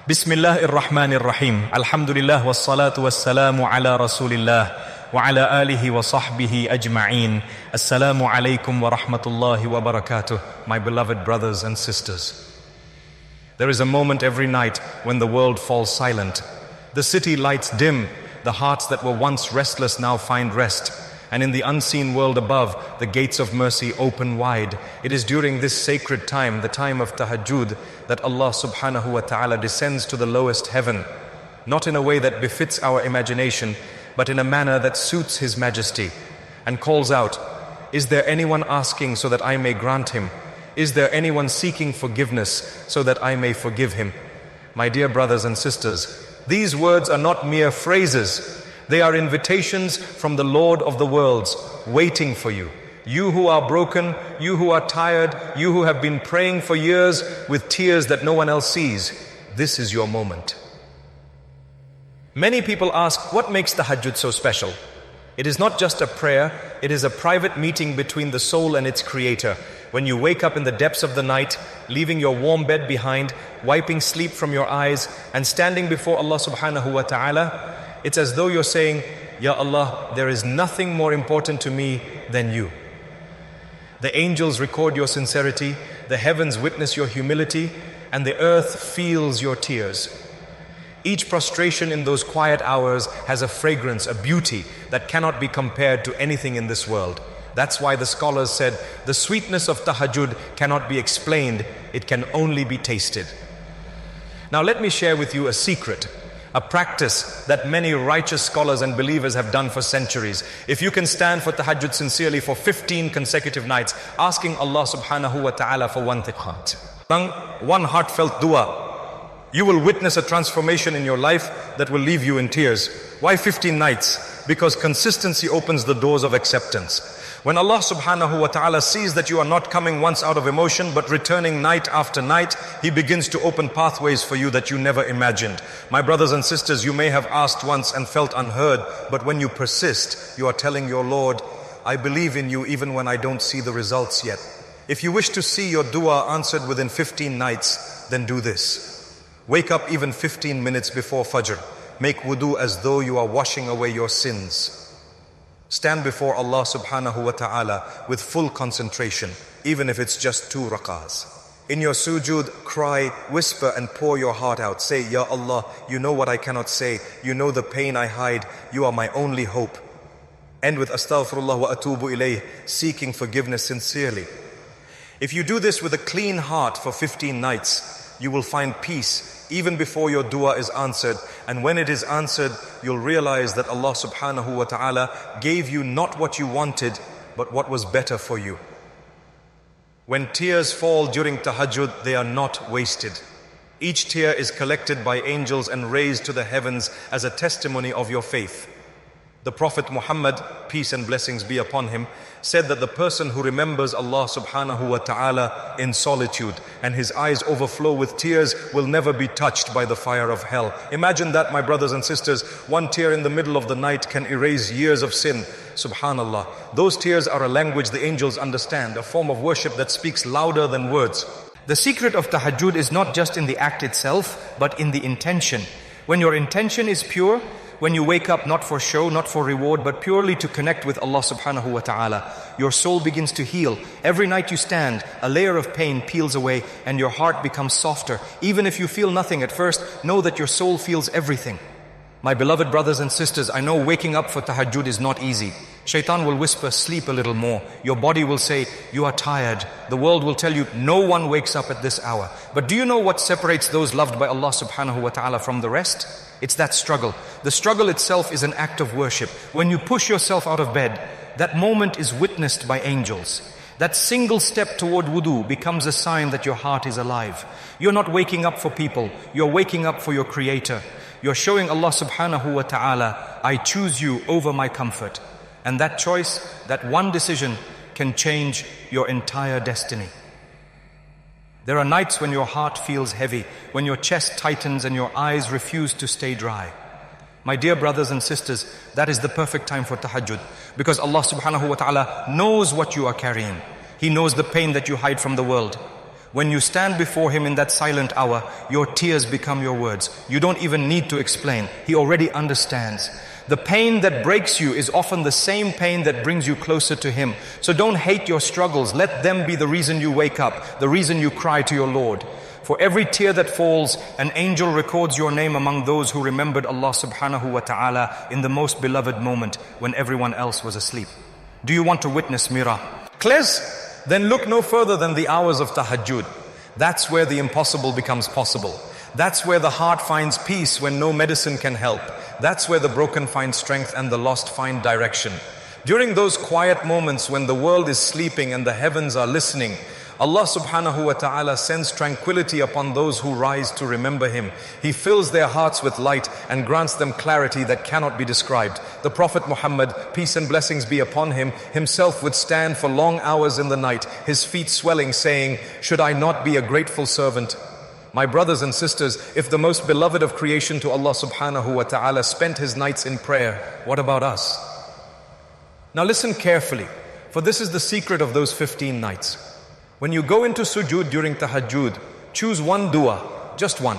Bismillahir Rahmanir Rahim. Alhamdulillah wassalatu wassalamu ala Rasulillah wa ala alihi wa sahbihi ajma'een. Assalamu alaikum wa rahmatullahi wa barakatuh. My beloved brothers and sisters. There is a moment every night when the world falls silent. The city lights dim. The hearts that were once restless now find rest. And in the unseen world above, the gates of mercy open wide. It is during this sacred time, the time of Tahajjud, that Allah Subhanahu wa ta'ala descends to the lowest heaven, not in a way that befits our imagination, but in a manner that suits His Majesty, and calls out, "Is there anyone asking so that I may grant him? Is there anyone seeking forgiveness so that I may forgive him?" My dear brothers and sisters, these words are not mere phrases. They are invitations from the Lord of the worlds, waiting for you. You who are broken, you who are tired, you who have been praying for years with tears that no one else sees. This is your moment. Many people ask, what makes Tahajjud so special? It is not just a prayer, it is a private meeting between the soul and its creator. When you wake up in the depths of the night, leaving your warm bed behind, wiping sleep from your eyes, and standing before Allah Subhanahu wa ta'ala, it's as though you're saying, "Ya Allah, there is nothing more important to me than you." The angels record your sincerity, the heavens witness your humility, and the earth feels your tears. Each prostration in those quiet hours has a fragrance, a beauty that cannot be compared to anything in this world. That's why the scholars said, the sweetness of Tahajjud cannot be explained, it can only be tasted. Now let me share with you a secret, a practice that many righteous scholars and believers have done for centuries. If you can stand for Tahajjud sincerely for 15 consecutive nights, asking Allah Subhanahu wa ta'ala for one thing, one heartfelt dua, you will witness a transformation in your life that will leave you in tears. Why 15 nights? Because consistency opens the doors of acceptance. When Allah Subhanahu wa ta'ala sees that you are not coming once out of emotion but returning night after night, He begins to open pathways for you that you never imagined. My brothers and sisters, you may have asked once and felt unheard, but when you persist, you are telling your Lord, "I believe in you even when I don't see the results yet." If you wish to see your dua answered within 15 nights, then do this. Wake up even 15 minutes before Fajr. Make wudu as though you are washing away your sins. Stand before Allah Subhanahu wa ta'ala with full concentration, even if it's just 2 rak'ahs. In your sujood, cry, whisper and pour your heart out. Say, "Ya Allah, you know what I cannot say. You know the pain I hide. You are my only hope." End with astaghfirullah wa atubu ilayh, seeking forgiveness sincerely. If you do this with a clean heart for 15 nights, you will find peace even before your dua is answered. And when it is answered, you'll realize that Allah Subhanahu wa ta'ala gave you not what you wanted, but what was better for you. When tears fall during Tahajjud, they are not wasted. Each tear is collected by angels and raised to the heavens as a testimony of your faith. The Prophet Muhammad, peace and blessings be upon him, said that the person who remembers Allah Subhanahu wa ta'ala in solitude and his eyes overflow with tears will never be touched by the fire of hell. Imagine that, my brothers and sisters. One tear in the middle of the night can erase years of sin. Subhanallah. Those tears are a language the angels understand, a form of worship that speaks louder than words. The secret of Tahajjud is not just in the act itself, but in the intention. When your intention is pure, when you wake up not for show, not for reward, but purely to connect with Allah Subhanahu wa ta'ala, your soul begins to heal. Every night you stand, a layer of pain peels away and your heart becomes softer. Even if you feel nothing at first, know that your soul feels everything. My beloved brothers and sisters, I know waking up for Tahajjud is not easy. Shaitan will whisper, "Sleep a little more." Your body will say, "You are tired." The world will tell you, "No one wakes up at this hour." But do you know what separates those loved by Allah Subhanahu wa ta'ala from the rest? It's that struggle. The struggle itself is an act of worship. When you push yourself out of bed, that moment is witnessed by angels. That single step toward wudu becomes a sign that your heart is alive. You're not waking up for people, you're waking up for your Creator. You're showing Allah Subhanahu wa ta'ala, "I choose you over my comfort." And that choice, that one decision, can change your entire destiny. There are nights when your heart feels heavy, when your chest tightens and your eyes refuse to stay dry. My dear brothers and sisters, that is the perfect time for Tahajjud, because Allah Subhanahu wa ta'ala knows what you are carrying. He knows the pain that you hide from the world. When you stand before Him in that silent hour, your tears become your words. You don't even need to explain. He already understands. The pain that breaks you is often the same pain that brings you closer to Him. So don't hate your struggles. Let them be the reason you wake up, the reason you cry to your Lord. For every tear that falls, an angel records your name among those who remembered Allah Subhanahu wa ta'ala in the most beloved moment when everyone else was asleep. Do you want to witness Mira? Clears? Then look no further than the hours of Tahajjud. That's where the impossible becomes possible. That's where the heart finds peace when no medicine can help. That's where the broken find strength and the lost find direction. During those quiet moments when the world is sleeping and the heavens are listening, Allah Subhanahu wa ta'ala sends tranquility upon those who rise to remember Him. He fills their hearts with light and grants them clarity that cannot be described. The Prophet Muhammad, peace and blessings be upon him, himself would stand for long hours in the night, his feet swelling, saying, "Should I not be a grateful servant?" My brothers and sisters, if the most beloved of creation to Allah Subhanahu wa ta'ala spent his nights in prayer, what about us? Now listen carefully, for this is the secret of those 15 nights. When you go into sujood during tahajjud, choose one dua, just one.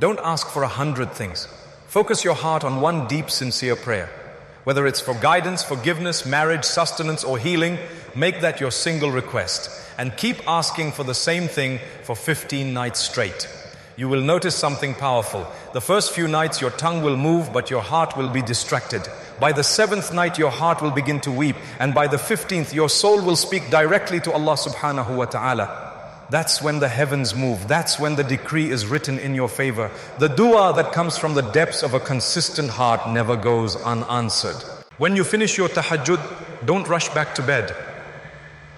Don't ask for 100 things. Focus your heart on one deep, sincere prayer. Whether it's for guidance, forgiveness, marriage, sustenance, or healing, make that your single request. And keep asking for the same thing for 15 nights straight. You will notice something powerful. The first few nights your tongue will move, but your heart will be distracted. By the 7th night your heart will begin to weep, and by the 15th your soul will speak directly to Allah Subhanahu wa ta'ala. That's when the heavens move. That's when the decree is written in your favor. The dua that comes from the depths of a consistent heart never goes unanswered. When you finish your tahajjud, don't rush back to bed.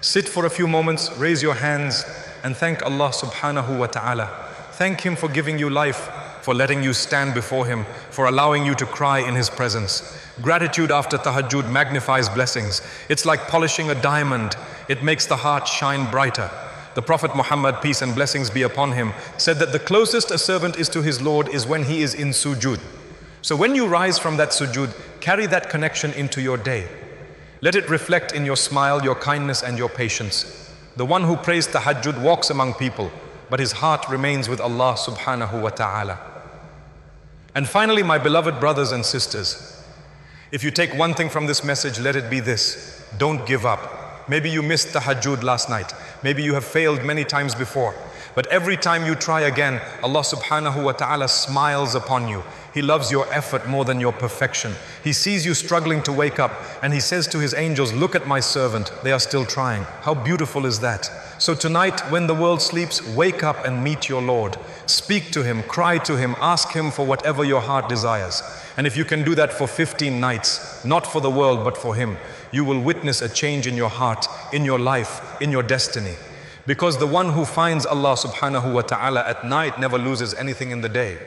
Sit for a few moments, raise your hands and thank Allah Subhanahu wa ta'ala. Thank Him for giving you life, for letting you stand before Him, for allowing you to cry in His presence. Gratitude after tahajjud magnifies blessings. It's like polishing a diamond. It makes the heart shine brighter. The Prophet Muhammad, peace and blessings be upon him, said that the closest a servant is to his Lord is when he is in sujood. So when you rise from that sujood, carry that connection into your day. Let it reflect in your smile, your kindness and your patience. The one who prays tahajjud walks among people, but his heart remains with Allah Subhanahu wa ta'ala. And finally, my beloved brothers and sisters, if you take one thing from this message, let it be this: don't give up. Maybe you missed tahajjud last night. Maybe you have failed many times before. But every time you try again, Allah Subhanahu wa ta'ala smiles upon you. He loves your effort more than your perfection. He sees you struggling to wake up and He says to His angels, "Look at my servant, they are still trying." How beautiful is that? So tonight, when the world sleeps, wake up and meet your Lord. Speak to Him, cry to Him, ask Him for whatever your heart desires. And if you can do that for 15 nights, not for the world but for Him, you will witness a change in your heart, in your life, in your destiny. Because the one who finds Allah Subhanahu wa ta'ala at night never loses anything in the day.